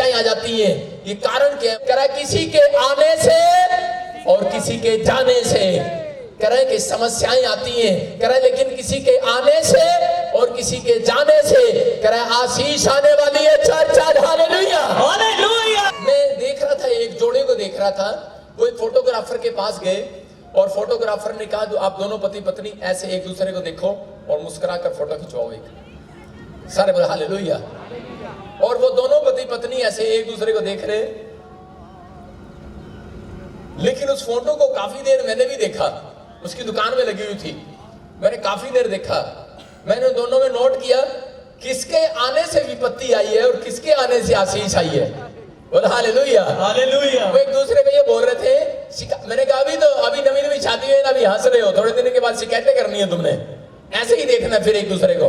समस्याएं आ जाती हैं। ये कारण क्या है? कह रहा है किसी के आने से और किसी के जाने से, कह रहे हैं कि समस्याएं आती हैं, कह रहे हैं लेकिन किसी के आने से और किसी के जाने से, कह रहे हैं आशीष आने वाली है। चर्च आज हालेलुया हालेलुया। मैं देख रहा था, एक जोड़े को देख रहा था, वो एक फोटोग्राफर के पास गए और फोटोग्राफर ने कहा आप दोनों पति पत्नी ऐसे एक दूसरे को देखो और मुस्कुरा कर फोटो खिंचवाओ एक। सारे बोले हालेलुया। और वो दोनों पति पत्नी ऐसे एक दूसरे को देख रहे, लेकिन उस फोटो को काफी देर मैंने भी देखा, उसकी दुकान में लगी हुई थी, मैंने काफी देर देखा। मैंने दोनों में नोट किया किसके आने से विपत्ति आई है और किसके आने से आशीष आई है। बोला हालेलुया हालेलुया। वो एक दूसरे को ये बोल रहे थे, मैंने कहा अभी नवी नवी शादी हुई ना, अभी हंस रहे हो, थोड़े दिन के बाद शिकायतें करनी है तुमने, ऐसे ही देखना फिर एक दूसरे को,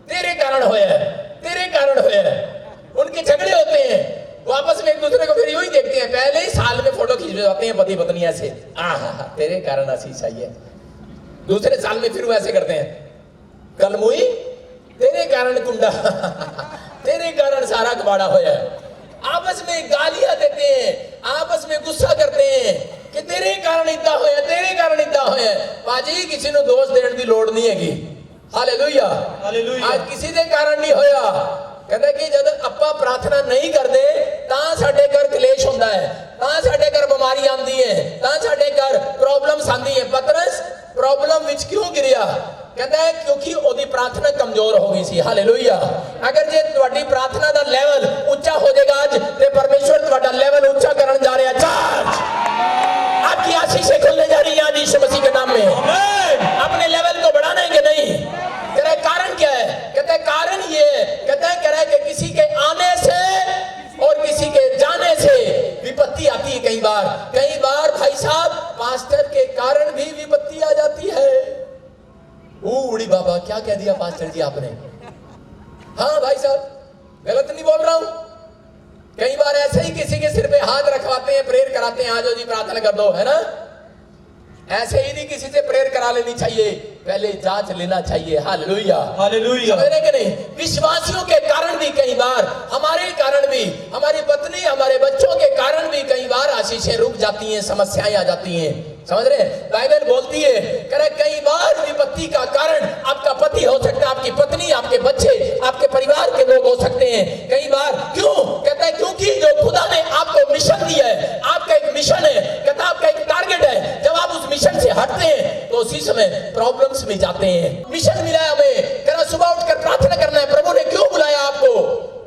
तेरे कारण होया है, तेरे कारण होया है। उनके झगड़े होते हैं, वापस में एक दूसरे को फिर यूं ही देखते हैं, पहले ही साल में फोटो खिंचवाते हैं पति पत्नी ऐसे, तेरे कारण आशीष आई है। दूसरे साल में फिर वो ऐसे करते हैं, कल मुई तेरे कारण कुंडा तेरे कारण सारा कबाड़ा होया है। आपस में गालियां देते हैं, आपस में गुस्सा करते हैं कि तेरे कारण इतना होया, तेरे कारण इतना होया। पाजी किसी ने दोष देने की लोड़ नहीं हैगी। Hallelujah hallelujah. आज किसी के कारण नहीं होया। कहते कि जब अपा प्रार्थना नहीं करते तां साडे घर क्लेश होता है, तां साडे घर बीमारी आती है, तां साडे घर प्रॉब्लम्स आती है। पतरस प्रॉब्लम विच क्यों गिरिया? कहता है क्योंकि ओदी प्रार्थना कमजोर हो गई सी। हालेलुया। अगर जे तुहाडी प्रार्थना दा लेवल ऊंचा हो जाएगा आज, ते परमेश्वर तुहाडा लेवल ऊंचा करन जा रहा है। चर्च आपकी आशीषें खुलने जा रही है आज यीशु मसीह के नाम में। अपने लेवल को बढ़ाना है कि नहीं? कह रहा है कारण क्या है? कहता है कारण ये है, कहता है कह रहा है कि किसी के आने से और किसी के जाने से विपत्ति आती है। कई बार भाई साहब पास्टर के कारण भी विपत्ति आ जाती है। उड़ी बाबा क्या कह दिया पास्टर जी आपने? हाँ भाई साहब गलत नहीं बोल रहा हूं। कई बार ऐसे ही किसी के सिर पे हाथ रखवाते हैं, प्रेयर कराते हैं, आज जी प्रार्थना कर दो, है ना? ऐसे ही नहीं किसी से प्रेयर करा लेनी चाहिए, पहले जांच लेना चाहिए। Hallelujah hallelujah. समझ रहे कि नहीं? विश्वासियों के कारण भी कई बार, हमारे कारण भी, हमारी पत्नी हमारे बच्चों के कारण भी कई बार आशीषें रुक जाती हैं, समस्याएं आ जाती हैं। समझ रहे? बाइबल बोलती है, कह रहा कई बार विपत्ति का कारण आपका पति हो सकता है, आपकी पत्नी, आपके बच्चे, आपके परिवार के लोग हो सकते हैं। कई बार क्यों? कहता है क्योंकि जो खुदा ने आपको मिशन दिया है, आपका एक मिशन है, कहता आपका एक टारगेट है, जब आप उस मिशन से हटते हैं तो उसी समय प्रॉब्लम्स में जाते हैं। मिशन मिला है हमें, कह रहा सुबह उठकर प्रार्थना करना है। प्रभु ने क्यों बुलाया आपको?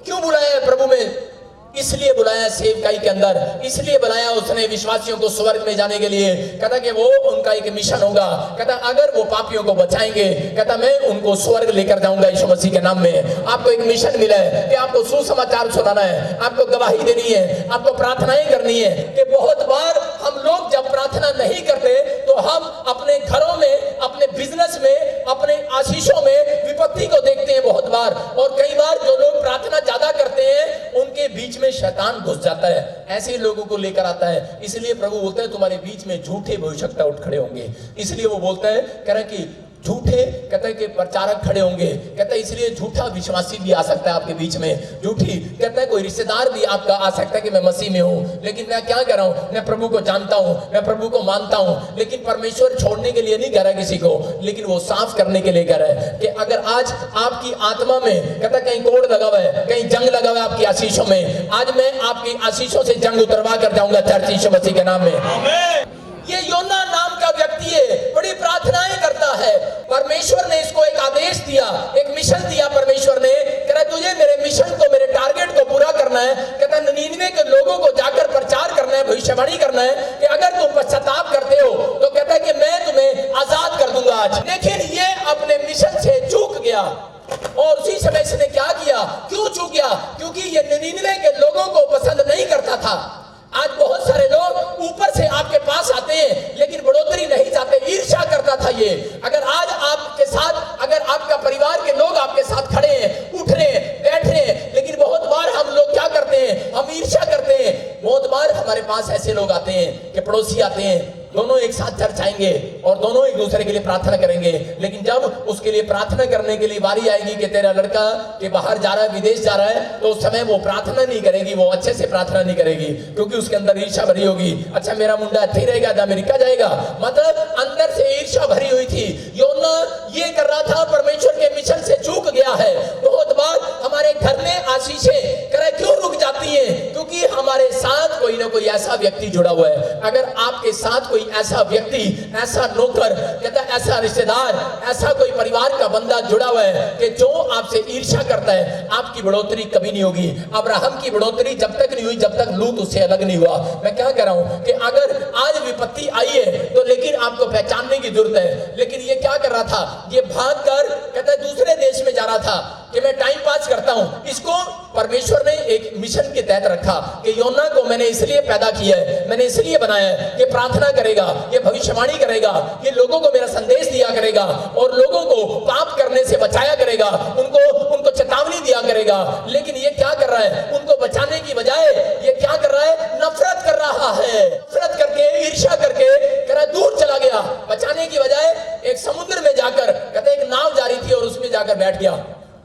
क्यों बुलाया है प्रभु में? इसलिए बुलाया सेवकाई के अंदर, इसलिए बुलाया उसने विश्वासियों को स्वर्ग में जाने के लिए। कहता कि वो उनका एक मिशन होगा। कहता अगर वो पापियों को बचाएंगे, कहता मैं उनको स्वर्ग लेकर जाऊंगा यीशु मसीह के नाम में। आपको एक मिशन मिला है कि आपको सुसमाचार सुनाना है, आपको गवाही देनी है, आपको प्रार्थनाएं करनी है। कि बहुत बार हम लोग जब प्रार्थना नहीं करते तो हम अपने घरों में, अपने बिजनेस में, अपने आशीषों में विपत्ति को देखते हैं बहुत बार। और कई बार जो लोग प्रार्थना ज्यादा करते हैं उनके बीच में शैतान घुस जाता है, ऐसे लोगों को लेकर आता है। इसलिए प्रभु बोलता है तुम्हारे बीच में झूठे भविष्यवक्ता उठ खड़े होंगे। इसलिए वो बोलता है, कह रहा है कि झूठे, कहता है कि प्रचारक खड़े होंगे। कहता है इसलिए झूठा विश्वासी भी आ सकता है आपके बीच में, झूठी, कहता है कोई रिश्तेदार भी आपका आ सकता है कि मैं मसीह में हूं, लेकिन मैं क्या कर रहा हूं, मैं प्रभु को जानता हूं, मैं प्रभु को मानता हूं। लेकिन परमेश्वर छोड़ने के लिए नहीं कह रहा किसी को, लेकिन वो साफ करने के लिए कह रहा है कि अगर आज आपकी आत्मा में, कहता है कहीं कोड़ लगा हुआ है, कहीं जंग लगा हुआ है आपकी आशीषों में, आज मैं आपकी आशीषों से जंग उतरवा कर जाऊंगा चर्च यीशु मसीह के नाम में। ये योना नाम का व्यक्ति है, बड़ी प्रार्थनाएं करता है। परमेश्वर ने इसको एक आदेश दिया, एक मिशन दिया परमेश्वर ने, कह रहा तुझे मेरे मिशन को, मेरे टारगेट को पूरा करना है। कहता 99 के लोगों को जाकर प्रचार करना है, भविष्यवाणी करना है कि अगर तुम पश्चाताप करते हो तो कहता है कि मैं तुम्हें आजाद कर दूंगा आज। लेकिन ये अपने मिशन से चूक गया और उसी समय इसने क्या किया? क्यों चूक गया? क्योंकि ये 99 के लोगों को पसंद नहीं करता था। आज बहुत सारे लोग ऊपर से आपके पास आते हैं लेकिन बढ़ोतरी नहीं चाहते, ईर्ष्या करता था ये। अगर आज आपके साथ, अगर आपका परिवार के लोग आपके साथ खड़े हैं, उठ रहे हैं, बैठ रहे हैं, लेकिन बहुत बार हम लोग क्या करते हैं? हम ईर्ष्या करते हैं। बहुत बार हमारे पास ऐसे लोग आते हैं कि पड़ोसी आते हैं, दोनों एक साथ चर्च आएंगे और दोनों एक दूसरे के लिए प्रार्थना करेंगे। लेकिन जब उसके लिए प्रार्थना करने के लिए बारी आएगी कि तेरा लड़का के बाहर जा रहा है, विदेश जा रहा है, तो उस समय वो प्रार्थना नहीं करेगी, वो अच्छे से प्रार्थना नहीं करेगी, क्योंकि उसके अंदर ईर्ष्या भरी होगी। अच्छा मेरा मुंडा ठीक रहेगा, अमेरिका जाएगा, मतलब अंदर से ईर्ष्या भरी हुई थी। योना ये कर रहा था, परमेश्वर के मिशन से चूक गया है। बहुत बार हमारे घर में आशीषें क्यों रुक जाती है? क्योंकि हमारे साथ कोई ना कोई ऐसा व्यक्ति जुड़ा हुआ है। अगर आपके साथ कोई ऐसा व्यक्ति, ऐसा नौकर, कहता ऐसा रिश्तेदार, ऐसा कोई परिवार का बंदा जुड़ा हुआ है कि जो आपसे ईर्ष्या करता है, आपकी बढ़ोतरी कभी नहीं होगी। अब्राहम की बढ़ोतरी जब तक नहीं हुई जब तक लूत उससे अलग नहीं हुआ। मैं क्या कह रहा हूं कि अगर आज विपत्ति आई है तो लेकिन आपको पहचानने की जरूरत है। लेकिन ये क्या कर रहा था? ये भागकर कहता है दूसरे देश में जा रहा था कि मैं टाइम पास करता हूं। इसको परमेश्वर ने एक मिशन के तहत रखा कि योना को मैंने इसलिए पैदा किया है, मैंने इसलिए बनाया है, ये प्रार्थना करेगा, ये भविष्यवाणी करेगा, ये लोगों को मेरा संदेश दिया करेगा और लोगों को पाप करने से बचाया करेगा, उनको चेतावनी दिया करेगा। लेकिन ये क्या कर रहा है? उनको बचाने की बजाय ये क्या कर रहा है? नफरत कर रहा है। नफरत करके, ईर्ष्या करके कह रहा दूर चला गया। बचाने की बजाय एक समुद्र में जाकर, कहते एक नाव जा रही थी और उसमें जाकर बैठ गया।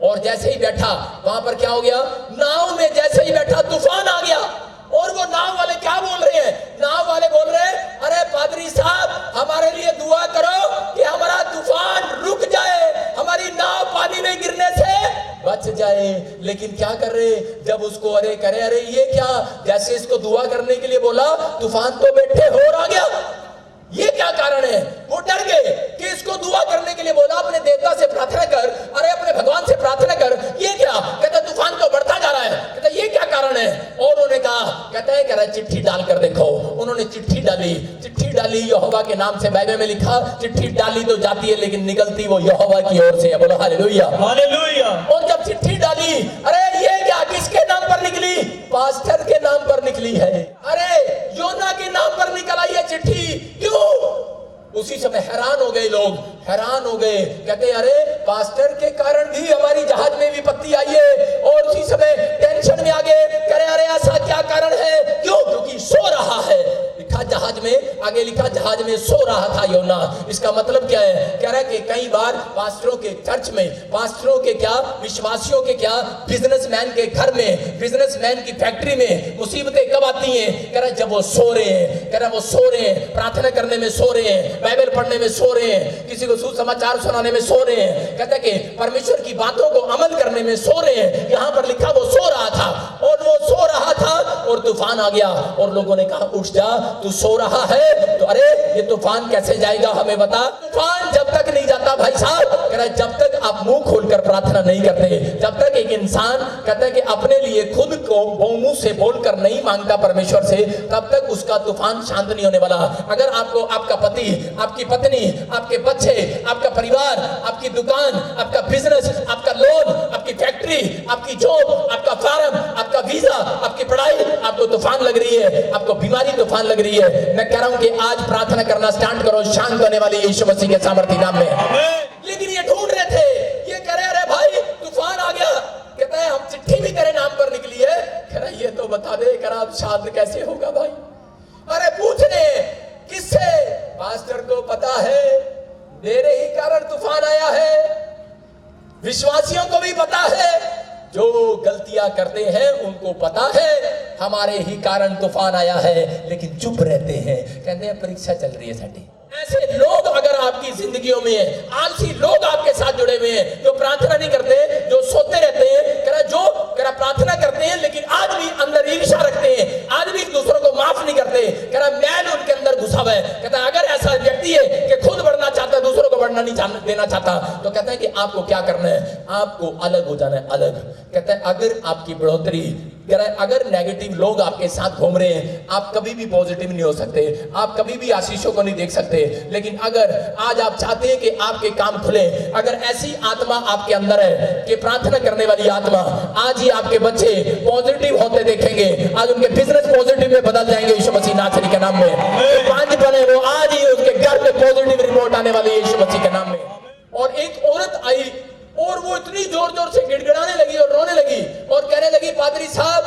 और जैसे ही बैठा वहां पर क्या हो गया? नाव में जैसे ही बैठा तूफान आ गया। और वो नाव वाले क्या बोल रहे हैं? नाव वाले बोल रहे हैं, अरे पादरी साहब हमारे लिए दुआ करो कि हमारा तूफान रुक जाए, हमारी नाव पानी में गिरने से बच जाए। लेकिन क्या कर रहे? जब उसको अरे करे, अरे ये क्या, जैसे इसको दुआ करने के लिए बोला, तूफान तो बैठे हो आ गया। ये क्या कारण है? वो डर गए कि इसको दुआ करने के लिए बोला, अपने देवता से प्रार्थना कर, अरे अपने भगवान से प्रार्थना कर। ये क्या? कहता तूफान तो बढ़ता जा रहा है। कहता ये क्या कारण है? और उन्होंने कहा, कहता है कह रहा चिट्ठी डालकर देखो। उन्होंने चिट्ठी डाली, चिट्ठी डाली यहोवा के नाम से, बाइबल में लिखा चिट्ठी डाली तो जाती है लेकिन निकलती वो यहोवा की ओर से है। बोलो हालेलुया, हालेलुया। और जब चिट्ठी डाली, अरे ये क्या, किसके नाम पर निकली? पास्टर के नाम पर निकली है। अरे योना के नाम पर निकल आई है चिट्ठी। क्यों? उसी समय हैरान हो गए लोग, हैरान हो गए। कहते अरे पास्टर के कारण भी हमारी जहाज में विपत्ति आई है। और उसी समय टेंशन में आ गए, कह रहे अरे ऐसा क्या कारण है? क्यों? क्योंकि सो रहा है। लिखा जहाज में, आगे लिखा जहाज में सो रहा था योना। इसका मतलब क्या है? कह रहा है कि कई बार पास्टरों के चर्च में, पास्टरों के क्या, विश्वासियों के क्या, बिजनेसमैन के घर में, बिजनेसमैन की फैक्ट्री में मुसीबतें कब आती हैं? कह रहा जब वो सो रहे हैं। कह रहा वो सो रहे हैं, प्रार्थना करने में सो रहे हैं, बाइबल पढ़ने में सो रहे हैं, किसी को सुसमाचार सुनाने में सो रहे हैं, कहता कि परमेश्वर की बातों को अमल करने में सो रहे हैं। यहां पर लिखा वो सो रहा था। और वो सो रहा था और तूफान आ गया। और लोगों ने कहा उठ जा, तू सो रहा है तो अरे ये तूफान कैसे जाएगा, हमें बता। तूफान जब तक नहीं जाता भाई साहब, कह रहा जब तक आप मुंह खोलकर प्रार्थना नहीं करते, जब तक एक इंसान कहता है कि अपने लिए खुद को मुंह से बोलकर नहीं मांगता परमेश्वर से, तब तक उसका तूफान शांत नहीं होने वाला। अगर आपको आपका पति, आपकी पत्नी, आपके बच्चे, आपका परिवार, आपकी दुकान, आपका बिजनेस, आपका लोन, आपकी फैक्ट्री, आपकी जॉब, आपका फार्म, आपका वीजा, आपकी पढ़ाई, आपको तूफान लग रही है, आपको बीमारी तूफान लग रही है, मैं कह रहा हूं कि आज प्रार्थना करना स्टार्ट करो शांत होने वाली यीशु मसीह के सामर्थ्य नाम में। लेकिन ये ढूंढ रहे थे, ये कह रहे अरे भाई तूफान आ गया। कहता है हम चिट्ठी भी तेरे नाम पर निकली है। कह रहा ये तो बता दे, कह रहा अब शांत कैसे होगा भाई? अरे पूछ रहे किससे? पास्टर को पता है, मेरे ही कारण तूफान आया है। विश्वासियों को भी पता है, जो गलतियां करते हैं उनको पता है, हमारे ही कारण तूफान आया है, लेकिन चुप रहते हैं। कहते हैं परीक्षा चल रही है साडी। ऐसे लोग अगर आपकी जिंदगियों में है, आलसी लोग आपके साथ जुड़े हुए हैं, जो प्रार्थना नहीं करते, जो सोते रहते हैं, जो प्रार्थना करते हैं लेकिन आज भी अंदर ईर्ष्या रखते हैं, आज भी दूसरों को माफ नहीं करते, मैल उनके अंदर घुसा हुआ है। कहता है अगर ऐसा व्यक्ति है कि खुद बढ़ना चाहता है, दूसरों को बढ़ना नहीं देना चाहता, तो कहता है कि आपको क्या करना है? आपको अलग हो जाना है, अलग। कहता है अगर आपकी बढ़ोतरी, अगर नेगेटिव लोग आपके साथ घूम रहे हैं, आप कभी भी पॉजिटिव नहीं हो सकते, आप कभी भी आशीषों को नहीं देख सकते। लेकिन अगर आज आप चाहते हैं कि आपके काम खुले, अगर ऐसी आत्मा आपके अंदर है कि प्रार्थना करने वाली आत्मा, आज ही आपके बच्चे पॉजिटिव होते देखेंगे, आज उनके बिजनेस पॉजिटिव में बदल जाएंगे यीशु मसीह नासरी के नाम में। तो पांच बने वो आज ही उसके घर में पॉजिटिव रिपोर्ट आने वाली है यीशु मसीह के नाम में। और एक औरत आई और वो इतनी जोर जोर से गिड़गिड़ाने लगी और रोने लगी और कहने लगी पादरी साहब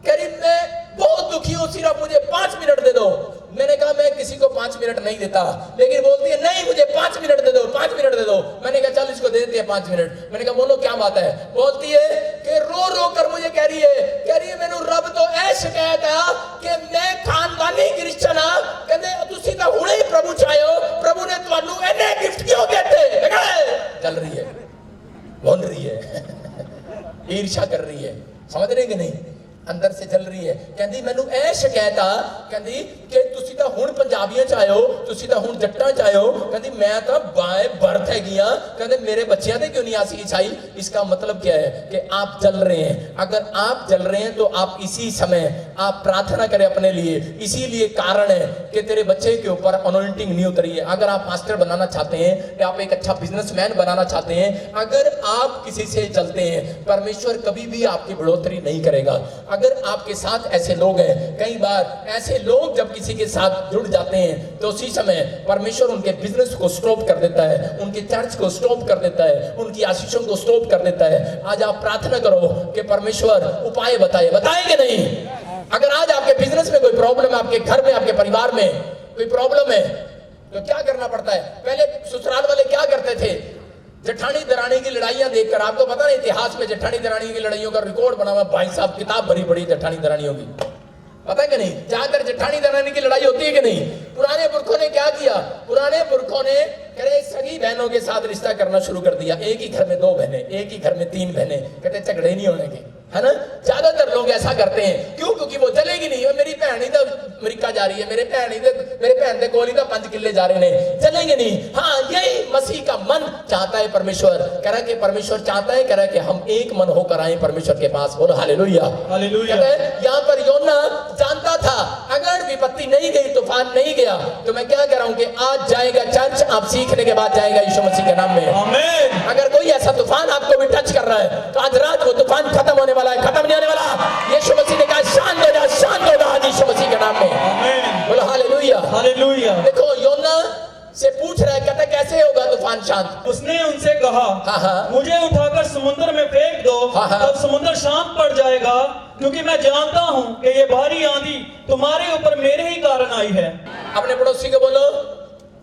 करीब मैं बहुत दुखी हूं, सिर्फ मुझे 5 मिनट दे दो। मैंने कहा मैं किसी को 5 मिनट नहीं देता, लेकिन बोलती है नहीं मुझे 5 मिनट दे दो, 5 मिनट दे दो। मैंने कहा चल इसको दे देते हैं 5 मिनट। मैंने कहा बोलो क्या बात है? बोलती है कि रो रो कर मुझे कह रही है मैनू रब तो ऐ शिकायत है कि मैं खानदानी क्रिश्चियन हाँ, कहते तुसी तो हुणे ही प्रभु चाहो, प्रभु ने तुहानू इन्ने गिफ्ट क्यों देते? चल रही है, बोल रही है, ईर्ष्या कर रही है, समझ रहे कि नहीं? अंदर से चल रही है। कहती मैनू ऐ शिकायत आ, कहती कि तुसी तो हुण पंजाबियां च आए हो, तुसी तो हुण जट्टां च आए हो, कहती मैं तो बाय बर्थ हैगी हां, कहते मेरे बच्चियां ते क्यों नहीं आसी छाई? इसका मतलब क्या है कि आप जल रहे हैं। अगर आप जल रहे हैं तो आप इसी समय आप प्रार्थना करें अपने लिए। इसीलिए कारण है कि तेरे बच्चे के ऊपर अनॉइंटिंग नहीं उतरी है। अगर आप मास्टर बनाना चाहते हैं या आप एक अच्छा बिजनेसमैन बनाना चाहते हैं, अगर आप किसी से चलते हैं, परमेश्वर कभी भी आपकी बढ़ोतरी नहीं करेगा। अगर आपके साथ ऐसे लोग हैं, कई बार ऐसे लोग जब किसी के साथ जुड़ जाते हैं तो उसी समय परमेश्वर उनके बिजनेस को स्टॉप कर देता है, उनके चर्च को स्टॉप कर देता है, उनकी आशीषों को स्टॉप कर देता है। आज आप प्रार्थना करो कि परमेश्वर उपाय बताएंगे नहीं। अगर आज आपके बिजनेस में कोई प्रॉब्लम है, आपके घर में, आपके परिवार में कोई प्रॉब्लम है, तो क्या करना पड़ता है? पहले ससुराल वाले क्या करते थे? जेठानी दरानी की लड़ाइयां देखकर, आपको पता नहीं इतिहास में जेठानी दरानी की लड़ाइयों का रिकॉर्ड बना हुआ, भाई साहब किताब भरी पड़ी जेठानी दरानियों की, पता है कि नहीं? जाकर जेठानी दरानी की लड़ाई होती है कि नहीं? पुराने पुरखों ने क्या किया? पुराने पुरखों ने करे सगी बहनों के साथ रिश्ता करना शुरू कर दिया। एक ही घर में 2 बहनें, एक ही घर में 3 बहनें, कहते झगड़े नहीं होने के, है ना? ज्यादातर लोग ऐसा करते हैं। क्यों? क्योंकि वो चलेगी नहीं। मेरी भैन ही तो अमेरिका जा रही है, मेरे भैन के कोल ही तो 5 किले जा रहे हैं, चलेंगे नहीं। हाँ, यही मसीह का मन चाहता है। परमेश्वर कह रहा है कि परमेश्वर चाहता है, कह रहा है कि हम एक मन होकर आए परमेश्वर के पास। बोलो हालेलुया, हालेलुया। यहाँ पर योना जानता था अगर विपत्ति नहीं गई, तूफान नहीं गया, तो मैं क्या कह रहा हूं कि आज जाएगा चर्च, आप सीखने के बाद जाएगा यीशु मसीह के नाम में, आमीन। अगर कोई ऐसा तूफान आपको भी टच कर रहा है तो आज रात वो तूफान खत्म होने वाला है, खत्म नहीं होने वाला। यीशु मसीह ने कहा शांत हो जा, शांत हो जा, आज यीशु मसीह के नाम में, आमीन। बोलो हालेलुया, हालेलुया। देखो योना से पूछ रहा है, कहता कैसे होगा तूफान शांत? उसने उनसे कहा, मुझे उठाकर समुद्र में फेंक दो, तब समुद्र शांत पड़ जाएगा, क्योंकि मैं जानता हूं कि ये भारी आंधी तुम्हारे ऊपर मेरे ही कारण आई है। अपने पड़ोसी को बोलो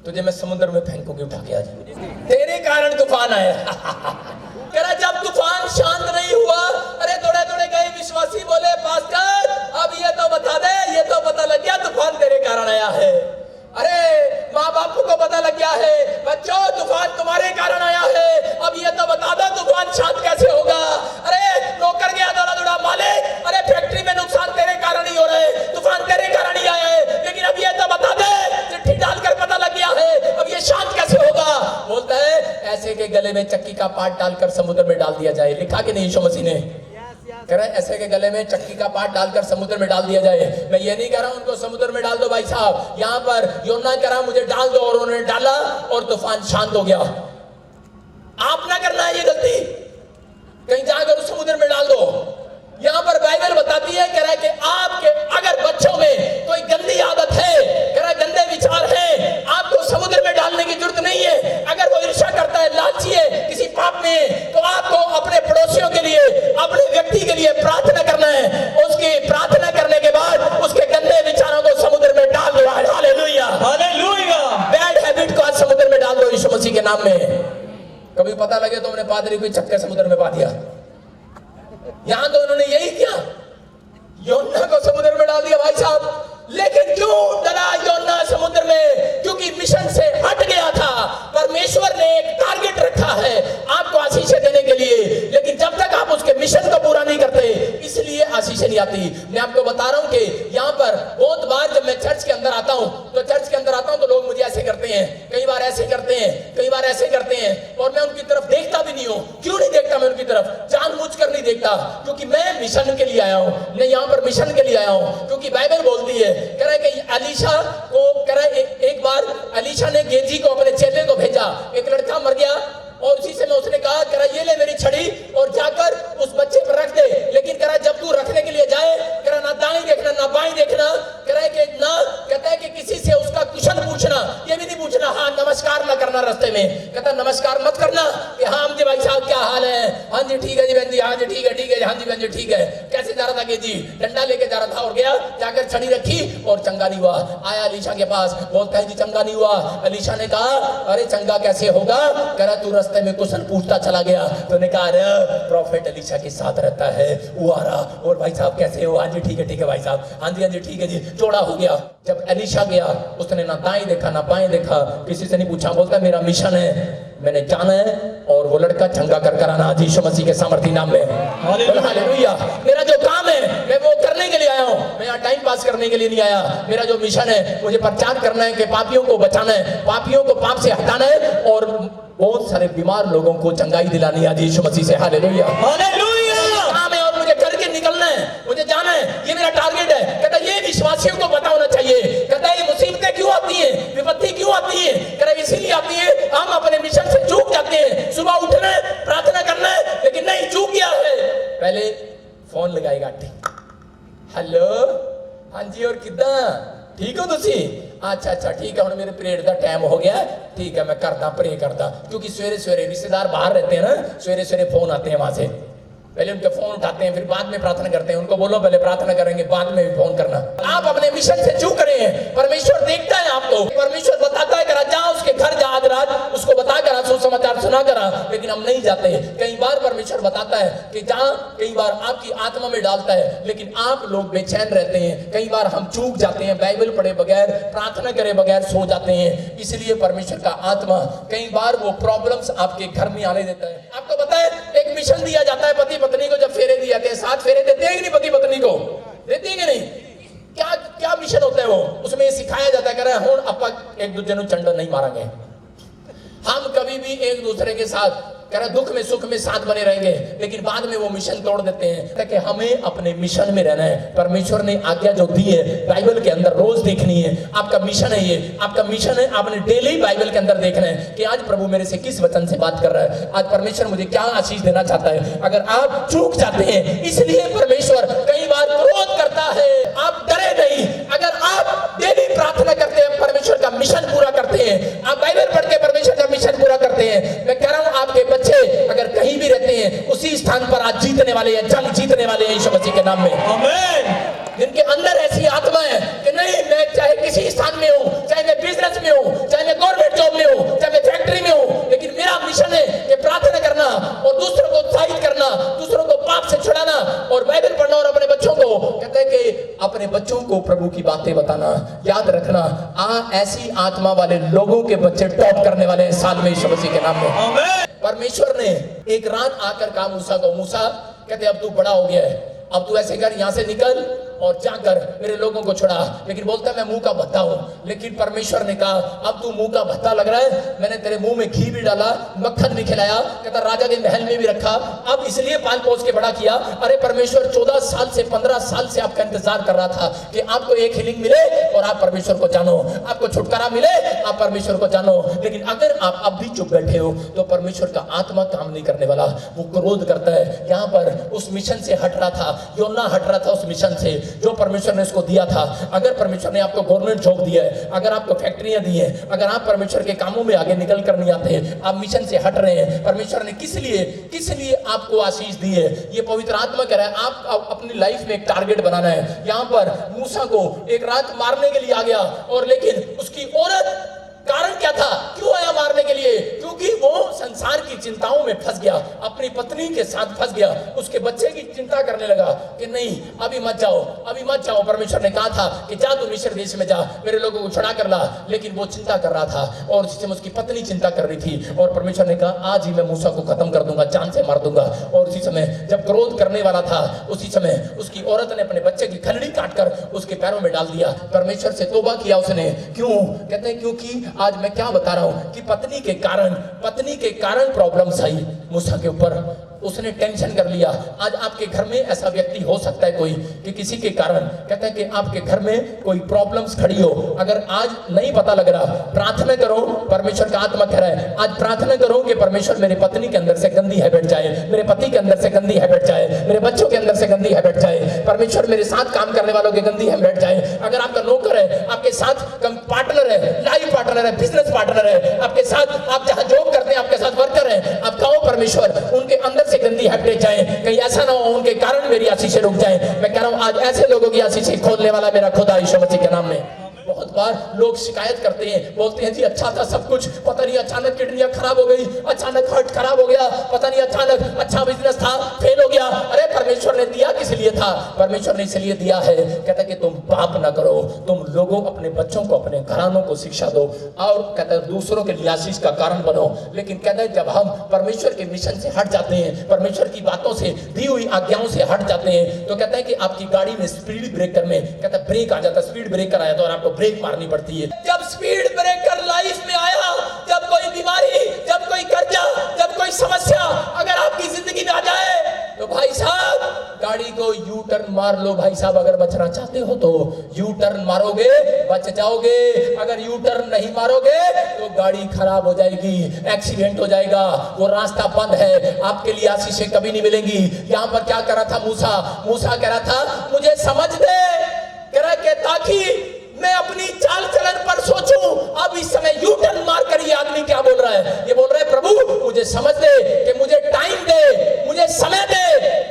तुझे मैं समुद्र में फेंकूंगी, उठा के आज, तेरे कारण तूफान आया। कह रहा जब तूफान शांत नहीं हुआ, अरे थोड़े थोड़े गए विश्वासी बोले पास्टर अब ये तो बता दे, ये तो पता लग गया तूफान तेरे कारण आया है। अरे माँ बाप को पता लग गया है, बच्चों तूफान तुम्हारे कारण आया है, अब ये तो बता दो तूफान शांत कैसे होगा? अरे नौकर गया दौड़ा दौड़ा, मालिक अरे फैक्ट्री में नुकसान तेरे कारण ही हो रहा है, तूफान तेरे कारण ही आया है, लेकिन अब ये तो बता दे, चिट्ठी डालकर पता लग गया है, अब ये शांत कैसे होगा? बोलता है ऐसे के गले में चक्की का पाट डालकर समुद्र में डाल दिया जाए। लिखा कि नहीं यीशु मसीह ने? कह रहा है ऐसे के गले में चक्की का पाट डालकर समुद्र में डाल दिया जाए। मैं ये नहीं कह रहा हूं उनको समुद्र में डाल दो भाई साहब, यहां पर योना कह रहा मुझे डाल दो, और उन्होंने डाला और तूफान शांत हो गया। आप ना करना है ये गलती, कहीं जाकर उस समुद्र में डाल दो। यहां पर बाइबल बताती है, कह रहा है कि आपके अगर बच्चों में कोई गंदी आदत है, कह रहा है गंदे विचार है, आपको समुद्र में डालने की जरूरत नहीं है। अगर वो ईर्ष्या करता है, लालची है किसी पाप में, तो आपको अपने पड़ोसियों के लिए, अपने व्यक्ति के लिए प्रार्थना करना है। उसकी प्रार्थना करने के बाद उसके गंदे विचारों को समुद्र में डाल दो। Hallelujah, hallelujah. बैड हैबिट को आज समुद्र में डाल दो यीशु मसीह के नाम में। कभी पता लगे तो हमने पादरी को चक्कर समुद्र में पा दिया। यहां तो उन्होंने यही किया, योना को समुद्र में डाल दिया भाई साहब। लेकिन क्यों डरा योना समुद्र में? क्योंकि मिशन से हट गया था। परमेश्वर ने एक टारगेट रखा है आपको आशीष देने के लिए, लेकिन जब तक आप उसके मिशन को पूरा नहीं करते, इसलिए आशीष नहीं आती। मैं आपको बता रहा हूं कि यहाँ पर बहुत बार जब मैं चर्च के अंदर आता हूं, तो लोग मुझे ऐसे करते हैं, कई बार ऐसे करते हैं, कई बार ऐसे करते हैं, और मैं उनकी तरफ देखता भी नहीं हूं। क्यों नहीं देखता मैं उनकी तरफ? जानबूझकर नहीं देखता, क्योंकि मैं मिशन के लिए आया हूं। मैं यहाँ पर मिशन के लिए आया हूं, क्योंकि बाइबल बोलती है, कह रहा है कि अलीशा को, कह रहा है एक बार अलीशा ने गेजी को, अपने चेले को भेजा, एक लड़का मर गया, और उसी समय उसने कहा, कह रहा ये ले मेरी छड़ी और जाकर उस बच्चे पर रख दे। लेकिन कह रहा जब तू रखने के लिए जाए, कह रहा ना दाएं देखना ना बाएं देखना, कह रहा है कि ना, कहता है कि किसी से उसका कुशल पूछना, ये भी नहीं पूछना, हाँ नमस्कार ना करना रास्ते में, कहता नमस्कार मत करना कि हाँ जी भाई साहब क्या हाल है, हाँ जी ठीक है जी बहन जी, हाँ जी ठीक है ठीक है, हाँ जी बहन जी ठीक है। कैसे जा रहा था कि जी डंडा लेके जा रहा था और गया, जाकर छड़ी रखी और चंगा नहीं हुआ। आया अलीशा के पास, बोलता है जी चंगा नहीं हुआ। अलीशा ने कहा अरे चंगा कैसे होगा? कह रहा तू रास्ते में क्वेश्चन पूछता चला गया। तो ने कहा अरे प्रॉफिट अलीशा के साथ रहता है वो आ रहा। और भाई साहब कैसे हो? हाँ जी ठीक है भाई साहब, हाँ जी ठीक है जी। जोड़ा हो गया। जब अलीशा गया उसने ना दाएं देखा ना बाएं देखा, किसी से नहीं पूछा। बोलता मेरा मिशन है, मैंने जाना है और वो लड़का चंगा कर कर आना आज यीशु मसीह के सामर्थी नाम में। हालेलुया। मेरा जो काम है मैं वो करने के लिए आया हूँ, मैं यहाँ टाइम पास करने के लिए नहीं आया। मेरा जो मिशन है मुझे प्रचार करना है कि पापियों को बचाना है, पापियों को पाप से हटाना है और बहुत सारे बीमार लोगों को चंगाई दिलानी है आज यीशु मसीह से। Hallelujah hallelujah. काम है और मुझे करके निकलना है, मुझे जाना है, ये मेरा टारगेट है। कहता ये विश्वासियों को पता होना चाहिए। कहता ये मुसीबतें क्यों आती है, विपत्ति क्यों आती है? कहता इसीलिए आती है हम अपने मिशन से चूक जाते हैं। सुबह उठना है, प्रार्थना करना है, लेकिन नहीं, चूक गया है। पहले फोन लगाएगा, हेलो हाँ जी और किदा ठीक हो तुसी? अच्छा ठीक है, मेरे पीरियड का टाइम हो गया, ठीक है मैं करदा प्रे करदा। क्योंकि सवेरे सवेरे रिश्तेदार बाहर रहते हैं ना, सवेरे सवेरे फोन आते हैं वहां से। पहले उनके फोन उठाते हैं, फिर बाद में प्रार्थना करते हैं। उनको बोलो पहले प्रार्थना करेंगे, बाद में भी फोन करना। आप अपने मिशन से चूक रहे हैं। परमेश्वर देखता है आपको, परमेश्वर बताता है करा जा उसके घर जा आज रात, उसको बता करा सुसमाचार सुना करा, लेकिन हम नहीं जाते। कई बार परमेश्वर बताता है कि जा, कई बार आपकी आत्मा में डालता है, लेकिन आप लोग बेचैन रहते हैं। कई बार हम चूक जाते हैं, बाइबल पढ़े बगैर, प्रार्थना करे बगैर सो जाते हैं। इसलिए परमेश्वर का आत्मा कई बार वो प्रॉब्लम्स आपके घर में आने देता है। आपको पता है एक मिशन दिया जाता है पति पत्नी को, जब फेरे दिए जाते हैं, 7 फेरे देते हैं कि नहीं पति पत्नी को? देते हैं कि नहीं? क्या क्या मिशन होता है वो? उसमें सिखाया जाता है कह हुण आपां एक दूसरे को चंडा नहीं मारेंगे, हम कभी भी एक दूसरे के साथ कह रहा दुख में सुख में साथ बने रहेंगे। लेकिन बाद में वो मिशन तोड़ देते हैं ताकि हमें अपने मिशन में रहना है। परमेश्वर ने आज्ञा जो दी है बाइबल के अंदर रोज देखनी है। आपका मिशन है, ये आपका मिशन है। आपने डेली बाइबल के अंदर देखना है कि आज प्रभु मेरे से किस वचन से बात कर रहा है, आज परमेश्वर मुझे क्या आशीष देना चाहता है। अगर आप चूक जाते हैं, इसलिए परमेश्वर कई बार क्रोध करता है। आप डरे नहीं, अगर आप डेली प्रार्थना करते हैं, परमेश्वर का मिशन पूरा करते हैं, आप बाइबल पढ़ के परमेश्वर का मिशन पूरा करते हैं। मैं कह रहा हूं आपके बच्चे अगर कहीं भी रहते हैं, उसी स्थान पर आज जीतने वाले हैं, जंग जीतने वाले हैं यीशु मसीह के नाम में। आमीन। जिनके अंदर ऐसी आत्मा है कि नहीं, मैं चाहे किसी स्थान में हूं, चाहे मैं बिजनेस में हूं, चाहे मैं गवर्नमेंट जॉब में हूं, चाहे मैं फैक्ट्री में हूं, लेकिन मेरा मिशन है कि प्रार्थना करना और दूसरों को उत्साहित करना, दूसरों को पाप से छुड़ाना और बाइबल पढ़ना और अपने बच्चों को कहते हैं कि अपने बच्चों को प्रभु की बातें बताना, याद रखना। ऐसी आत्मा वाले लोगों के बच्चे टॉप करने वाले हैं साल में यीशु मसीह के नाम में। आमीन। परमेश्वर ने एक रात आकर कहा मूसा को, मूसा कहते अब तू बड़ा हो गया है, अब तू ऐसे कर, यहां से निकल और जाकर मेरे लोगों को छुड़ा। लेकिन बोलता है मैं मुंह का भत्ता हूं। लेकिन परमेश्वर ने कहा अब तू मुंह का भत्ता लग रहा है, मैंने तेरे मुंह में घी भी डाला, मक्खन भी खिलाया, कहता राजा के महल में भी रखा, अब इसलिए पाल पोस के बड़ा किया। अरे परमेश्वर 14 साल से 15 साल से आपका इंतजार कर रहा था कि आपको एक हीलिंग मिले और आप परमेश्वर को जानो, आपको छुटकारा मिले, आप परमेश्वर को जानो। लेकिन अगर आप अब भी चुप बैठे हो तो परमेश्वर का आत्मा काम नहीं करने वाला, वो क्रोध करता है। यहाँ पर उस मिशन से हट रहा था, योना हट रहा था उस मिशन से जो परमेश्वर ने उसको दिया था। अगर परमेश्वर ने आपको गवर्नमेंट जॉब दिया है, अगर आपको फैक्ट्रियां दी है, अगर आप परमेश्वर के कामों में आगे निकल कर नहीं आते, आप मिशन से हट रहे हैं, परमेश्वर ने किस लिए आपको आशीष दी है? ये पवित्र आत्मा कह रहा है आप अपनी लाइफ में एक टारगेट बनाना है। यहाँ पर मूसा को एक रात मारने के लिए आ गया, और लेकिन उसकी औरत, कारण क्या था, क्यों आया मारने के लिए? क्योंकि वो संसार की चिंताओं में फंस गया, अपनी पत्नी के साथ फंस गया, उसके बच्चे की चिंता करने लगा कि नहीं अभी मत जाओ, अभी मत जाओ। परमेश्वर ने कहा था कि जा तू मिस्र देश में जा, मेरे लोगों को छुड़ा कर ला। लेकिन वो चिंता कर रहा था और उसी समय उसकी पत्नी चिंता कर रही थी, और परमेश्वर ने कहा आज ही मैं मूसा को खत्म कर दूंगा, जान से मार दूंगा। और उसी समय जब क्रोध करने वाला था, उसी समय उसकी औरत ने अपने बच्चे की खलड़ी काटकर उसके पैरों में डाल दिया। परमेश्वर से तौबा किया उसने। क्यों? कहते हैं क्योंकि आज मैं क्या बता रहा हूं कि पत्नी के कारण प्रॉब्लम्स आई मूसा के ऊपर, उसने टेंशन कर लिया। आज आपके घर में ऐसा व्यक्ति हो सकता है कोई कि किसी के कारण, कहता है कि आपके घर में कोई प्रॉब्लम्स खड़ी हो। अगर आज नहीं पता लग रहा, प्रार्थना करो। परमेश्वर का आत्मा कह रहा है आज प्रार्थना करो कि परमेश्वर मेरे पत्नी के अंदर से गंदी हैबिट जाए, मेरे पति के अंदर से गंदी हैबिट जाए, मेरे बच्चों के अंदर से गंदी हैबिट जाए, परमेश्वर मेरे साथ काम करने वालों की गंदी हैबिट जाए। अगर आपका नौकर है, आपके साथ पार्टनर है, लाइफ लाइफ पार्टनर है, बिजनेस पार्टनर है, आपके साथ आप जहां जॉब करते हैं, आपके साथ वर्कर है, आप कहो परमेश्वर उनके अंदर से गंदी हैबिटें जाए, कहीं ऐसा ना हो उनके कारण मेरी आशीषें रुक जाए। मैं कह रहा हूं आज ऐसे लोगों की आशीषें खोलने वाला मेरा खुदा यीशु मसीह के नाम में। बहुत बार लोग शिकायत करते हैं, बोलते हैं जी अच्छा था सब कुछ, पता नहीं अचानक किडनियां खराब हो गई, अचानक हार्ट खराब हो गया, पता नहीं अचानक अच्छा बिजनेस था फेल हो गया। अरे परमेश्वर ने दिया किस लिए था? परमेश्वर ने इसलिए दिया है, कहता है कि तुम पाप ना करो, तुम लोगों अपने बच्चों को अपने घरानों को शिक्षा दो और कहता है दूसरों के लिए आशीष का कारण बनो। लेकिन कहता है जब हम परमेश्वर के मिशन से हट जाते हैं, परमेश्वर की बातों से दी हुई आज्ञाओं से हट जाते हैं, तो कहता है कि आपकी गाड़ी में स्पीड ब्रेकर में कहता है ब्रेक आ जाता है, स्पीड ब्रेकर आया तो और आपको ब्रेक मारनी पड़ती है। जब स्पीड ब्रेकर लाइफ में आया, जब कोई बीमारी, जब कोई कर्जा, जब कोई समस्या अगर आपकी जिंदगी में आ जाए तो भाई साहब गाड़ी को यू टर्न मार लो। भाई साहब अगर बचना चाहते हो तो यू टर्न मारोगे, बच जाओगे। अगर यू टर्न नहीं मारोगे तो गाड़ी खराब हो जाएगी, एक्सीडेंट हो जाएगा, वो रास्ता बंद है, आपके लिए आशीषें कभी नहीं मिलेंगी। यहां पर क्या कर रहा था मूसा कह रहा था मुझे समझ दे, कह रहा है ताकि मैं अपनी चाल चलन पर सोचूं। अब इस समय यू टर्न मार कर ये आदमी क्या बोल रहा है? ये बोल रहा है प्रभु मुझे समझ दे, कि मुझे टाइम दे, मुझे समय दे,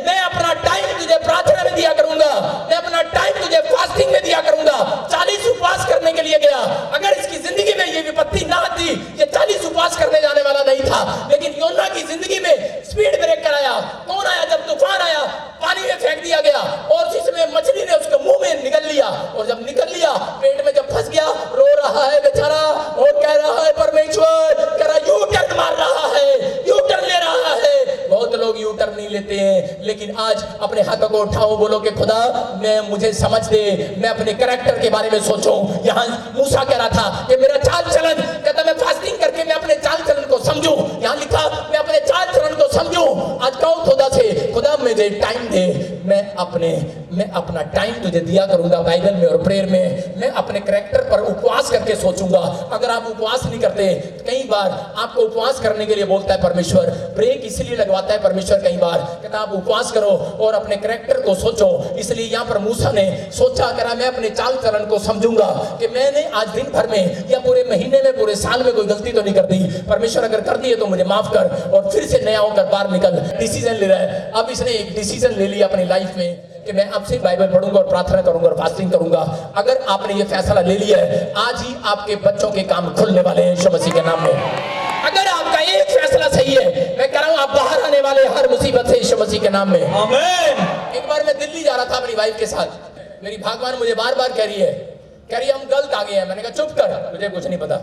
मैं अपना टाइम तुझे प्रार्थना में दिया करूंगा, मैं अपना टाइम तुझे फास्टिंग में दिया करूंगा। 40 उपवास करने के लिए गया, अगर इसकी जिंदगी में ये विपत्ति ना आती, ये 40 उपवास करने जाने वाला नहीं था। लेकिन योना की जिंदगी में स्पीड ब्रेकर आया। कौन आया? जब तूफान आया, पानी में फेंक दिया गया और उसी समय मछली ने उसके मुंह में निगल लिया, और जब निकल लिया पेट में जब फंस गया, रो रहा है बेचारा और कह रहा है परमेश्वर, कह रहा यू टर्न मार रहा है, यू टर्न ले रहा है। बहुत लोग यू टर्न नहीं लेते हैं, लेकिन आज अपने हाथों को उठाओ, बोलो कि खुदा मैं मुझे समझ दे, मैं अपने कैरेक्टर के बारे में सोचूं। यहाँ मूसा कह रहा था कि मेरा चाल चलन, कहता मैं फास्टिंग करके मैं अपने चाल चलन को समझूं। यहाँ लिखा मैं अपने चाल चलन को समझूं। आज कहो खुदा से, खुदा मुझे टाइम दे, मैं अपना टाइम तुझे दिया करूंगा बाइबल में और प्रेयर में, मैं अपने कैरेक्टर पर उपवास करके सोचूंगा। अगर आप उपवास नहीं करते, कई बार आपको उपवास करने के लिए बोलता है परमेश्वर, ब्रेक इसलिए लगवाता है परमेश्वर कई बार, कहता आप उपवास करो और अपने कैरेक्टर को सोचो। इसलिए यहाँ पर मूसा ने सोचा, करा मैं अपने चाल चलन को समझूंगा कि मैंने आज दिन भर में या पूरे महीने में, पूरे साल में कोई गलती तो नहीं कर दी। परमेश्वर अगर कर दी है तो मुझे माफ कर, और फिर से नया होकर बाहर निकल। डिसीजन ले रहा है। अब इसने एक डिसीजन ले लिया अपनी लाइफ में कि मैं अब से बाइबल पढ़ूंगा और प्रार्थना करूंगा और फास्टिंग करूंगा। अगर आपने ये फैसला ले लिया है, आज ही आपके बच्चों के काम खुलने वाले हैं यीशु मसीह के नाम में। अगर आपका एक फैसला सही है, मैं कह रहा हूं आप बाहर आने वाले हर मुसीबत से यीशु मसीह के नाम में। आमीन। एक बार मैं दिल्ली जा रहा था अपनी वाइफ के साथ, मेरी भगवान मुझे बार बार कह रही है हम गलत आ गए हैं। मैंने कहा चुप कर, मुझे कुछ नहीं पता।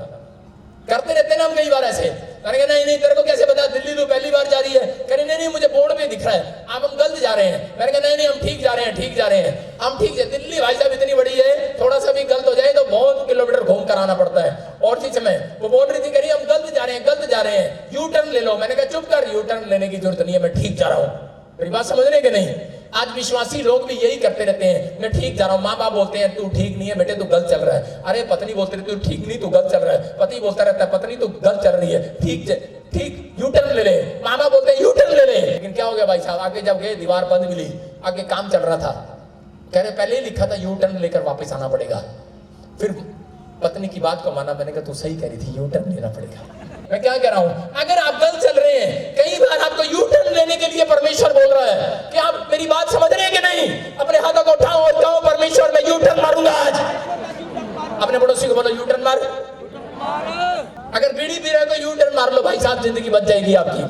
करते रहते ना हम कई बार ऐसे। मैंने कहा नहीं तेरे को कैसे पता, दिल्ली तो पहली बार जा रही है। कह रही नहीं मुझे बोर्ड पे दिख रहा है, आप हम गलत जा रहे हैं। मैंने कहा नहीं हम ठीक जा रहे हैं, ठीक जा रहे हैं, हम ठीक है। दिल्ली भाई साहब इतनी बड़ी है, थोड़ा सा भी गलत हो जाए तो बहुत किलोमीटर घूम कर आना पड़ता है। और इसी समय वो बोल रही थी, कह रही हम गलत जा रहे हैं, गलत जा रहे हैं, यू टर्न ले लो। मैंने कहा चुप कर, यू टर्न लेने की जरूरत नहीं है, मैं ठीक जा रहा हूँ। मेरी बात समझ रहे कि नहीं? आज विश्वासी लोग भी यही करते रहते हैं, मैं ठीक जा रहा हूं। माँ बाप बोलते हैं तू ठीक नहीं है बेटे, तू गलत चल रहा है। अरे पत्नी बोलती रहती है तू ठीक नहीं, तू गलत चल रहा है। पति बोलता रहता है पत्नी तू गलत चल रही है, ठीक यू टर्न ले ले। माँ बाप बोलते हैं यू टर्न ले ले। लेकिन क्या हो गया भाई साहब, आगे जब गए दीवार बंद मिली, आगे काम चल रहा था। कह रहे पहले ही लिखा था यू टर्न लेकर वापस आना पड़ेगा। फिर पत्नी की बात को माना। मैंने कहा तू सही कह रही थी, यू टर्न लेना पड़ेगा। मैं क्या कह रहा हूं, अगर आप गलत चल रहे हैं, कई बार आपको यू टर्न लेने के लिए परमेश्वर बोल रहा है कि आप मेरी बात समझ रहे हैं कि नहीं? अपने हाथों को उठाओ और कहो परमेश्वर मैं यू टर्न मारूंगा आज। अपने पड़ोसी को बोलो यू टर्न मार। अगर बीड़ी पी रहे हो तो यू टर्न मार लो भाई साहब, जिंदगी बच जाएगी आपकी।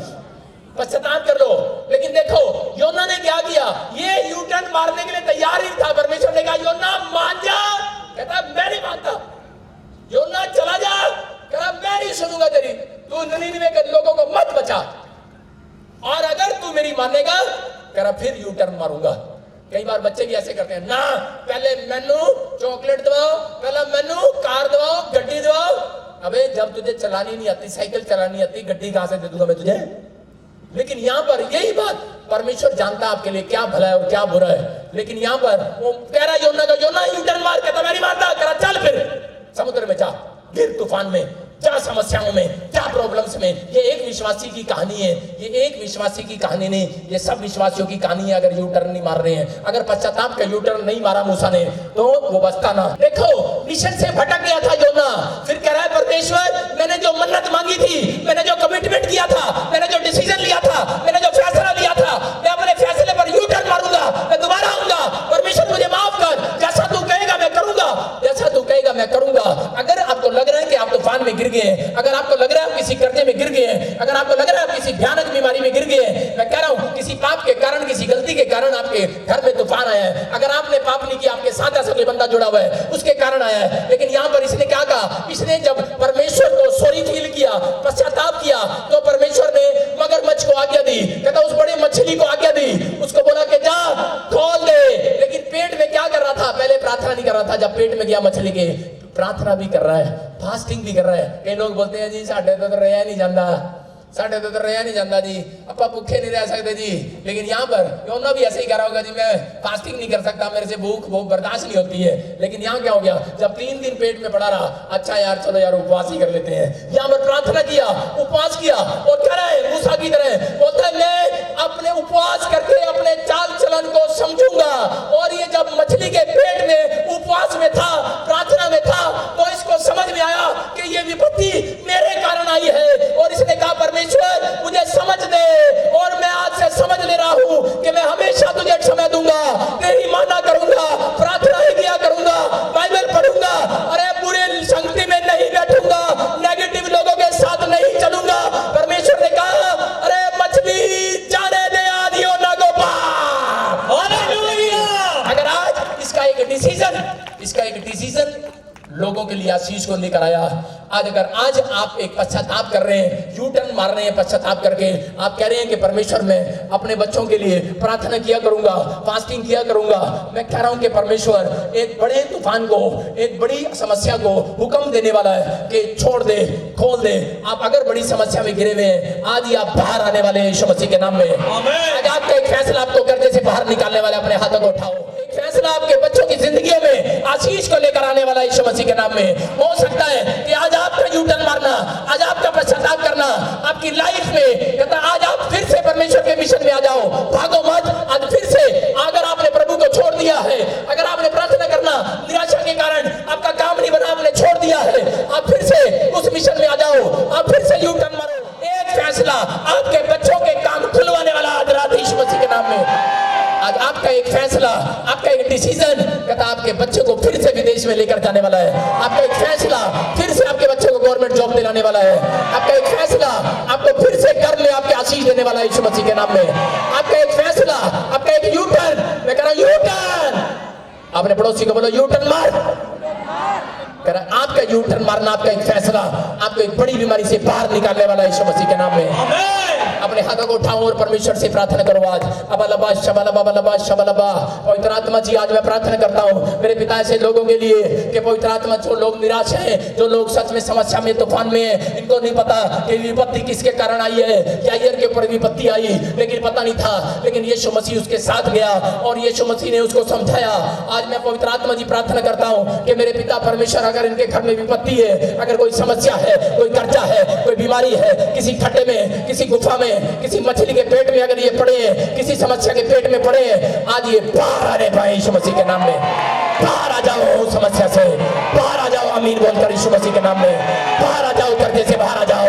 पश्चाताप कर लो। लेकिन देखो योना ने क्या किया, ये यू टर्न मारने के लिए तैयार ही था। परमेश्वर ने कहा योना मान जा, कहता मैं नहीं मानता। योना चला जा, कहा मैं नहीं सुनूंगा तेरी, तू निनिवे के लोगों को मत बचा, और अगर तू मेरी मानेगा करा फिर यू टर्न मारूंगा। कई बार बच्चे भी ऐसे करते हैं ना, पहले मैनू चॉकलेट दवाओ, पहले मैनू कार दवाओ, गड्डी दवाओ। अबे जब तुझे चलानी नहीं आती, साइकिल चलानी आती, गड्डी कहां से दे दूंगा मैं तुझे? लेकिन यहाँ पर यही बात परमेश्वर जानता है आपके लिए क्या भला है और क्या बुरा है। लेकिन यहाँ पर वो कह रहा योना यू टर्न मार, कहता मैं नहीं मारता। कह रहा चल फिर समुद्र में जा, गिर तूफान में। क्या समस्याओं में, क्या प्रॉब्लम्स में। ये एक विश्वासी की कहानी है, ये एक विश्वासी की कहानी नहीं, ये सब विश्वासियों की कहानी है। अगर यू टर्न नहीं मार रहे हैं, अगर पश्चाताप का यू टर्न नहीं मारा मूसा ने, तो वो बचता ना। देखो मिशन से भटक गया था योना, फिर कह रहा है परमेश्वर मैंने जो मन्नत मांगी थी, मैंने जो कमिटमेंट किया था, मैंने जो डिसीजन लिया था, मैंने जो फैसला लिया था, मैं अपने फैसले पर यू टर्न मारूंगा, मैं दोबारा आऊंगा। परमेश्वर मुझे माफ कर, जैसा तू कहेगा मैं करूंगा, जैसा तू कहेगा मैं करूंगा। अगर आपको लग रहा है कि आप तूफान में गिर गए हैं, अगर आपको लग रहा है आप किसी कर्जे में गिर गए हैं, अगर आपको लग रहा है आप किसी भयानक बीमारी में गिर गए हैं, मैं कह रहा हूं किसी पाप के कारण, किसी गलती के कारण आपके घर में तूफान आया है। अगर आपने पाप नहीं किया, आपके साथ ऐसा कोई बंदा जुड़ा हुआ है, उसके कारण आया है। लेकिन यहां पर इसने क्या कहा, इसने जब परमेश्वर को सॉरी फील किया, पश्चाताप किया, तो परमेश्वर ने मगरमच्छ को आज्ञा दी, कहता उस बड़े मछली को आज्ञा दी, उसको बोला कि जा खोल दे। लेकिन पेट में क्या कर रहा था, पहले प्रार्थना नहीं कर रहा था। जब पेट में गया मछली के, प्रार्थना भी कर रहा है, फास्टिंग भी कर रहा है। कई लोग बोलते हैं जी साढ़े तो रहा नहीं जाता, साढ़े तो रहा नहीं जाता जी, अपा भूखे नहीं रह सकते जी। लेकिन यहाँ पर योना भी ऐसे ही कह रहा होगा जी मैं फास्टिंग नहीं कर सकता, मेरे से भूख बर्दाश्त नहीं होती है। लेकिन यहाँ क्या हो गया, जब 3 दिन पेट में पड़ा रहा, अच्छा यार चलो यार उपवास ही कर लेते हैं। यहाँ पर प्रार्थना किया, उपवास किया, और कह रहा है मूसा की तरह, बोलता है मैं अपने उपवास करके अपने चाल चलन को समझूंगा। और ये जब मछली के पेट में उपवास में था, प्रार्थना में था, तो इसको समझ में आया कि ये विपत्ति मेरे कारण आई है। और इसने कहा परमेश्वर मुझे समझ दे, और मैं आज से समझ ले रहा हूं कि मैं हमेशा तुझे समय दूंगा, तेरी माना करूंगा, प्रार्थना ही किया करूंगा, बाइबल पढ़ूंगा, अरे बुरे संगति में नहीं बैठूंगा, नेगेटिव लोगों के साथ नहीं चलूंगा। परमेश्वर ने कहा अरे मछली जाने दे आदियो ना को पार। हालेलुया। अगर आज इसका एक डिसीजन लोगों के लिए आशीष को लेकर आया। अगर आज आप एक पश्चाताप कर रहे हैं, यू टर्न मार रहे हैं पश्चाताप करके, आप कह रहे हैं कि परमेश्वर मैं अपने बच्चों के लिए प्रार्थना किया करूंगा, फास्टिंग किया करूंगा, मैं कह रहा हूं कि परमेश्वर एक बड़े तूफान को, एक बड़ी समस्या को हुक्म देने वाला है कि छोड़ दे, खोल दे। आप अगर बड़ी समस्या में घिरे हुए हैं, आज ही आप बाहर आने वाले हैं यीशु मसीह के नाम में। आज आपका एक फैसला आपको कर्जे से बाहर निकालने वाला, अपने हाथों को उठाओ। एक फैसला आपके बच्चों की जिंदगी में आशीष को लेकर आने वाला यीशु मसीह के नाम में। हो सकता है कि आज आपका यू टर्न मारना, आज आपका पश्चाताप करना आपकी लाइफ में, कहता आज आप फिर से परमेश्वर के मिशन में आ जाओ, भागो मत। आज फिर से अगर आपने प्रभु को छोड़ दिया है, अगर आपने प्रार्थना करना निराशा के कारण आपका काम नहीं बना, आपने छोड़ दिया है, आप फिर से उस मिशन में आ जाओ, आप फिर से यू टर्न मारो। एक फैसला आपके बच्चों के काम खुलवाने वाला आज रात यीशु मसीह के नाम में। आज आपका एक फैसला, आपका एक डिसीजन कहता आपके बच्चे को फिर से विदेश में लेकर जाने वाला है। आपका एक फैसला फिर से आपके बच्चे को गवर्नमेंट जॉब दिलाने वाला है। आपका एक फैसला आपको फिर से घर में आपके आशीष देने वाला है यीशु मसीह के नाम में। आपका एक फैसला, आपका एक यू टर्न, मैं कह रहा हूं यू टर्न। आपने पड़ोसी को बोलो यू टर्न मार। आपका यू टर्न मारना, आपका एक फैसला आपको एक बड़ी बीमारी से बाहर निकालने वाला है यीशु मसीह के नाम में। अपने हाथों को उठाओ और परमेश्वर से प्रार्थना करो। आज अबलबा शबलबा शबलबा। पवित्र आत्मा जी आज मैं प्रार्थना करता हूँ मेरे पिता ऐसे लोगों के लिए कि पवित्र आत्मा जो लोग निराश हैं, जो लोग सच में समस्या में, तूफान में हैं, इनको नहीं पता कि विपत्ति किसके कारण आई है। याईर के ऊपर विपत्ति आई लेकिन पता नहीं था, लेकिन यीशु मसीह उसके साथ गया और यीशु मसीह ने उसको समझाया। आज मैं पवित्र आत्मा जी प्रार्थना करता हूँ कि मेरे पिता परमेश्वर अगर इनके घर में विपत्ति है, अगर कोई समस्या है, कोई कर्जा है, कोई बीमारी है, किसी खड्डे में, किसी गुफा में, किसी मछली के पेट में अगर ये पड़े हैं, किसी समस्या के पेट में पड़े हैं, आज ये बाहर आ रहे भाई यीशु मसीह के नाम में। बाहर आ जाओ उस समस्या से, बाहर आ जाओ आमीन बोलकर यीशु मसीह के नाम में। बाहर आ जाओ कर्जे से, बाहर आ जाओ,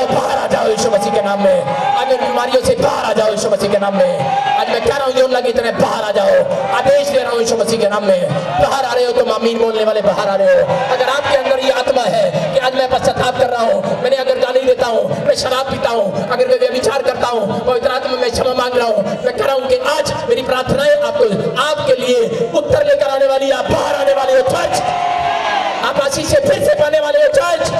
बाहर आ जाओ यीशु मसीह के नाम में। अगर बीमारियों से बाहर आ जाओ यीशु मसीह के नाम में। आज मैं कह रहा हूँ योना की तरह बाहर आ जाओ, आदेश दे रहा हूँ यीशु मसीह के नाम में। बाहर आ रहे हो तुम आमीन बोलने वाले, बाहर आ रहे हो। अगर आपके अंदर ये आत्मा है कि आज मैं पश्चाताप कर रहा हूँ, मैंने अगर गाली देता हूँ, मैं शराब पीता हूँ, अगर मैं व्यभिचार करता हूँ, पवित्र आत्मा में क्षमा मांग रहा हूँ, मैं कह रहा हूँ कि आज मेरी प्रार्थनाएं आपके लिए उत्तर लेकर आने वाली। आप बाहर आने वाले हो चर्च, आप आशीष से फिर से पाने वाले हो चर्च।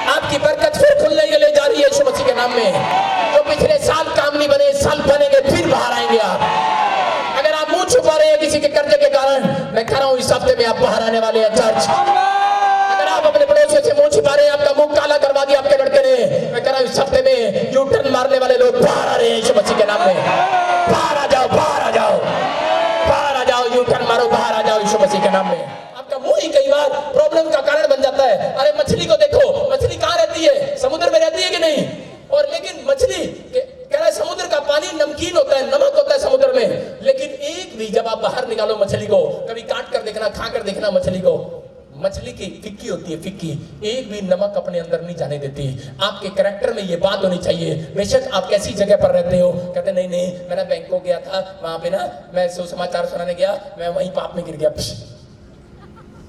आपकी बरकत फिर खुलने के लिए जा रही है यीशु मसीह के नाम में। जो पिछले साल काम नहीं बने, इस साल बनेंगे, फिर बाहर आएंगे आप। अगर आप मुंह छुपा रहे हैं किसी के कर्जे के कारण, मैं कह रहा हूँ इस हफ्ते में आप बाहर आने वाले हैं चर्च। अगर आप अपने पड़ोसियों से मुंह छुपा रहे हैं, आपका मुंह काला करवा दिया आपके लड़के ने, मैं कह रहा हूँ इस हफ्ते में यू टर्न मारने वाले लोग बाहर आ रहे हैं यीशु मसीह के नाम में। बाहर आ जाओ, बाहर आ जाओ, बाहर आ जाओ, यू टर्न मारो, बाहर आ जाओ यीशु मसीह के नाम में। आपका मुंह ही कई बार बार प्रॉब्लम का कारण बन जाता है। अरे मछली को देखो, मछली कहाँ रहती है? समुद्र में रहती है कि नहीं? और लेकिन मछली कह रहा है समुद्र का पानी नमकीन होता है, नमक होता है समुद्र में, लेकिन एक भी जब आप बाहर निकालो मछली को, कभी काट कर देखना, खा कर देखना मछली को, मछली की फिक्की होती है, फिक्की, एक भी नमक अपने अंदर नहीं जाने देती। आपके कैरेक्टर में ये बात होनी चाहिए। बेशक आप कैसी जगह पर रहते हो, कहते नहीं नहीं मैं ना बैंकॉक गया था, वहां पे ना मैं सुसमाचार सुनाने गया, मैं वहीं पाप में गिर गया।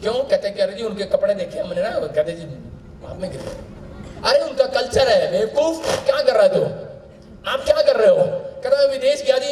क्यों? कहते कह रहे जी उनके कपड़े देखे हमने ना, कहते जी पाप में गिर गए। अरे उनका कल्चर है बेवकूफ, क्या कर रहे हो? आप क्या कर रहे हो? कहता मैं विदेश गया जी,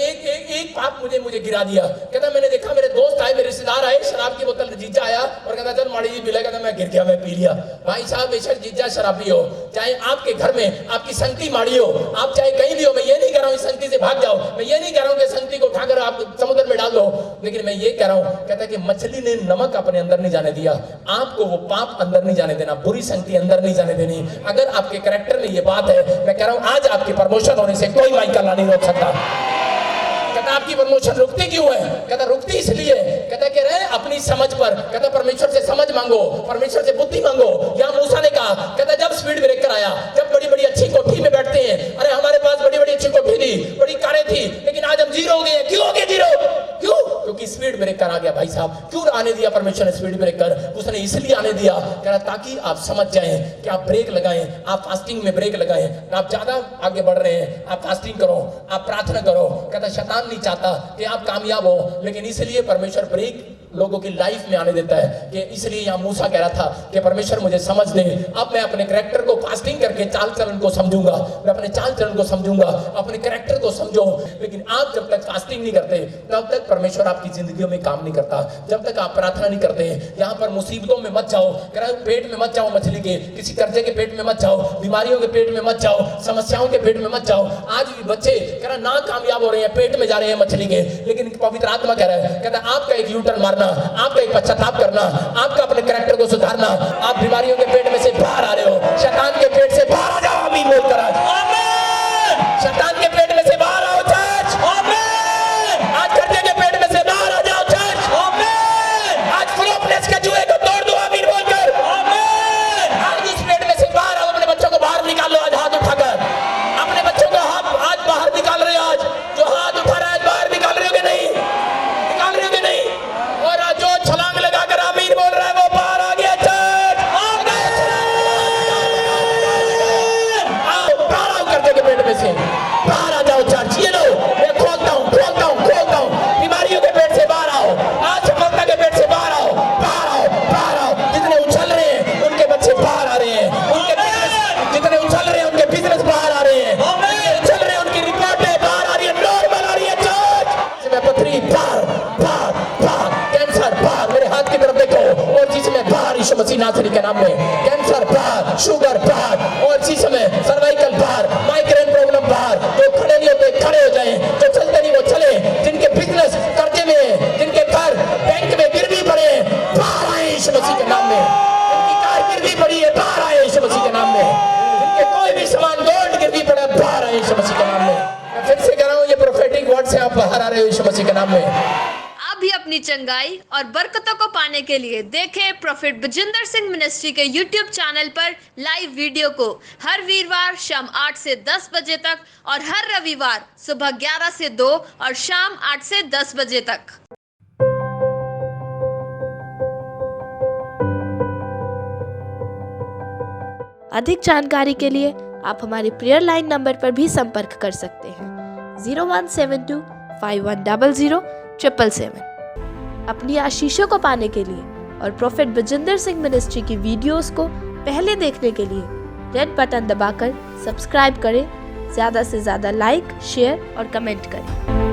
एक पाप मुझे गिरा दिया। कहता मैंने देखा मेरे दोस्त आए, मेरे रिश्तेदार आए, शराब की बोतल जीजा आया और कहता चल माड़ी जी पिला, कहता मैं गिर गया, मैं पी लिया। भाई साहब बेशक जीजा शराबी हो, चाहे आपके घर में आपकी संगति माड़ी हो, आप चाहे कहीं भी हो, मैं ये नहीं कह रहा हूँ संगति से भाग जाओ, मैं ये नहीं कह रहा हूँ कि संगति को उठाकर आप समुद्र में डाल दो, लेकिन मैं ये कह रहा हूँ, कहता कि मछली ने नमक अपने अंदर नहीं जाने दिया, आपको वो पाप अंदर नहीं जाने देना, बुरी संगति अंदर नहीं जाने देनी। अगर आपके कैरेक्टर में ये बात है, मैं कह रहा हूँ आज आपके प्रमोशन होने से कोई माइकल नहीं रोक सकता। कहता आपकी प्रमोशन रुकती क्यों है? कहता रुकती इसलिए, कहता कह रहे अपनी समझ पर, कहता परमेश्वर से समझ मांगो, परमेश्वर से बुद्धि मांगो। या मूसा ने कहा, कहता जब स्पीड ब्रेकर आया, जब बड़ी बड़ी अच्छी कोठी में बैठते हैं, अरे हमारे पास बड़ी बड़ी अच्छी कोठी थी, बड़ी कारें थी, लेकिन आज हम जीरो हो गए। क्यों हो गए जीरो? क्यों? क्योंकि स्पीड ब्रेकर आ गया। भाई साहब क्यों आने दिया परमेश्वर ने स्पीड ब्रेकर? उसने इसलिए आने दिया, कह रहा ताकि आप समझ जाएं कि आप ब्रेक लगाएं, आप फास्टिंग में ब्रेक लगाएं, आप ज्यादा आगे बढ़ रहे हैं, आप फास्टिंग करो, आप प्रार्थना करो। कहता शैतान नहीं चाहता कि आप कामयाब हो, लेकिन इसलिए परमेश्वर ब्रेक लोगों की लाइफ में आने देता है। कि इसलिए यहाँ मूसा कह रहा था कि परमेश्वर मुझे समझ दे, अब मैं अपने कैरेक्टर को फास्टिंग करके चाल चलन को समझूंगा, मैं अपने चाल चलन को समझूंगा, अपने कैरेक्टर को समझो। लेकिन आप जब तक फास्टिंग नहीं करते तब तक परमेश्वर आपकी जिंदगियों में काम नहीं करता, जब तक आप प्रार्थना नहीं करते। यहाँ पर मुसीबतों में मत जाओ, कह रहा पेट में मत जाओ, मछली के किसी कर्जे के पेट में मत जाओ, बीमारियों के पेट में मत जाओ, समस्याओं के पेट में मत जाओ। आज भी बच्चे कह रहा ना कामयाब हो रहे हैं, पेट में जा रहे हैं मछली के, लेकिन पवित्र आत्मा कह रहा है, कहता आपका एक यूटर्न मारना, आपका एक पश्चाताप करना, आपका अपने कैरेक्टर को सुधारना। आप बीमारियों के पेट में से बाहर आ रहे हो, शैतान के पेट से बाहर आ जाओ। आमीन बोलकर आज शैतान के पेट में से बाहर आओ चर्च। आज कर्जे के पेट में से बाहर आ जाओ चर्च। आज फ्लोपनेस के जुए को तोड़ दो। आमीन बोलकर आज इस पेट में से बाहर आओ। अपने बच्चों को बाहर निकालो आज हाथ उठाकर, अपने बच्चों को हाथ आज बाहर निकाल रहे हो। आज जो हाथ उठा रहा है बाहर निकाल रहे हो कि नहीं? निकाल रहे हो कि नहीं? और जो छलांग लगाकर आमीन बोल रहा है वो बाहर आ गया चर्च। आओ बाहर आओ कर्जे के पेट में से बाहर आ जाओ चर्च। ये लो मैं खोलता हूँ बीमारियों के पेट से बाहर आओ, आज सफलता के पेट से बाहर आओ, बाहर आओ। जितने उछल रहे हैं उनके बच्चे बाहर आ रहे हैं, उनके बिजनेस जितने उछल रहे हैं उनके बिजनेस बाहर आ रहे हैं, उछल रहे हैं उनकी रिपोर्टें बाहर आ रही है, नॉर्मल आ रही है चर्च। मैं पथरी बाहर कैंसर बाहर, मेरे हाथ की तरफ देखो, और जिसमें बाहर यीशु मसीह नासरी के नाम में कैंसर बाहर, शुगर बाहर, और इसी समय सर्वाइकल बाहर, माइग्रेन प्रॉब्लम बाहर। जो खड़े नहीं होते खड़े हो जाएं, जो चलते नहीं वो चले, जिनके बिजनेस कर्जे में, जिनके घर बैंक में गिरवी पड़े बाहर आए यीशु मसीह के नाम में, जिनकी कार गिरवी पड़ी है बाहर आए यीशु मसीह के नाम में, जिनके कोई भी सामान गोल्ड गिरवी पड़ा बाहर आए यीशु मसीह के नाम में। मैं फिर से कह रहा हूँ ये प्रोफेटिक वर्ड से आप बाहर आ रहे हो यीशु मसीह के नाम में। आप भी अपनी चंगाई और बरकतों को पाने के लिए देखें प्रोफेट बजिंदर सिंह मिनिस्ट्री के YouTube चैनल पर लाइव वीडियो को हर वीरवार शाम 8 से 10 बजे तक और हर रविवार सुबह 11 से 2 और शाम 8 से 10 बजे तक। अधिक जानकारी के लिए आप हमारे प्रेयर लाइन नंबर पर भी संपर्क कर सकते हैं 0172 5100 777। अपनी आशीषों को पाने के लिए और प्रोफेट बजिंदर सिंह मिनिस्ट्री की वीडियोस को पहले देखने के लिए रेड बटन दबाकर सब्सक्राइब करें, ज़्यादा से ज़्यादा लाइक, शेयर और कमेंट करें।